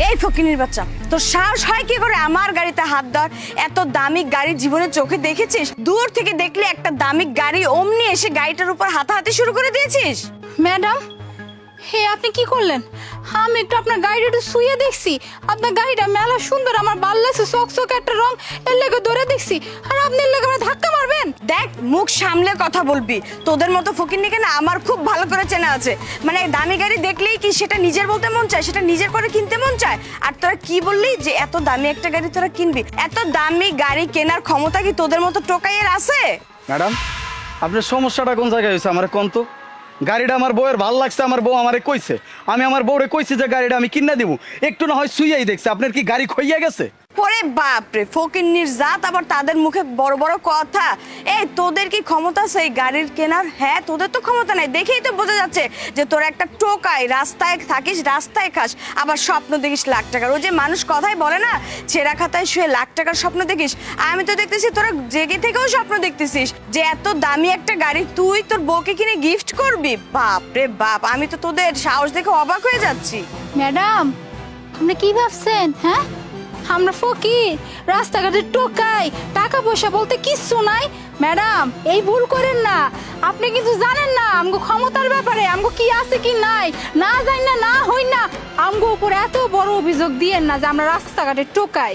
এই ফকিনির বাচ্চা, তোর সাহস হয় কি করে আমার গাড়িতে হাত দেওয়ার? এত দামি গাড়ি জীবনে চোখে দেখেছিস? দূর থেকে দেখলে একটা দামি গাড়ি, অমনি এসে গাড়িটার উপর হাতাহাতি শুরু করে দিয়েছিস। ম্যাডাম, হে আপনি কি করলেন? আমি একটু আপনার গাড়িটা একটু শুয়ে দেখছি। আপনার গাড়িটা মেলা সুন্দর, আমার ভাল লাগছে, চকচক একটা রং, এর লেগে ধরে দেখছি। আর আপনি এর লেগে আমার ধাক্কা মারবেন? দেখ, মুখ সামলে কথা বলবি। তোদের মতো ফকিন্নিকে না আমার খুব ভালো করে চেনা আছে। মানে দামি গাড়ি দেখলেই কি সেটা নিজের বলতে মন চায়, সেটা নিজের করে কিনতে মন চায়। আর তোরা কি বললি যে এত দামি একটা গাড়ি তোরা কিনবি? এত দামি গাড়ি কেনার ক্ষমতা কি তোদের মতো টোকাইয়ের আছে? ম্যাডাম, আপনার সমস্যাটা কোন জায়গায় হয়েছে আমার কোন তো? গাড়িটা আমার বউয়ের ভাল লাগছে, আমার বউ আমারে কইছে, আমি আমার বউরে কইছি যে গাড়িটা আমি কিনা দিব। একটু না হয় শুইয়াই দেখছে, আপনার কি গাড়ি খইয়া গেছে? ওরে বাপ রে, ফকিন্নির জাত, আবার তাদের মুখে বড় বড় কথা। এই তোদের কি ক্ষমতা আছে এই গাড়ির কেনার? হ্যাঁ, তোদের তো ক্ষমতা নাই, দেখেই তো বোঝা যাচ্ছে যে তোরা একটা টোকাই, রাস্তায় থাকিস, রাস্তায় খাস, আবার স্বপ্ন দেখিস লাখ টাকার। ওই যে মানুষ কথাই বলে না, ছেঁড়া খাতায় শুয়ে লাখ টাকার স্বপ্ন দেখিস। আমি তো দেখতেছি তোরা জেগে থেকেও স্বপ্ন দেখতেছিস যে এত দামি একটা গাড়ি তুই তোর বউকে কিনে গিফট করবি। বাপ রে বাপ, আমি তো তোদের সাহস দেখে অবাক হয়ে যাচ্ছি। ম্যাডাম, আপনি কি ভাবছেন? হ্যাঁ, আমরা ফকির, রাস্তাঘাটে টোকাই, টাকা পয়সা বলতে কিচ্ছু নাই। ম্যাডাম, এই ভুল করেন না। আপনি কিন্তু জানেন না আমগো ক্ষমতার ব্যাপারে, আমগো কি আছে কি নাই, না জানি না, না হই না। আমগো উপরে এত বড় অভিযোগ দিয়েন না যে আমরা রাস্তাঘাটে টোকাই।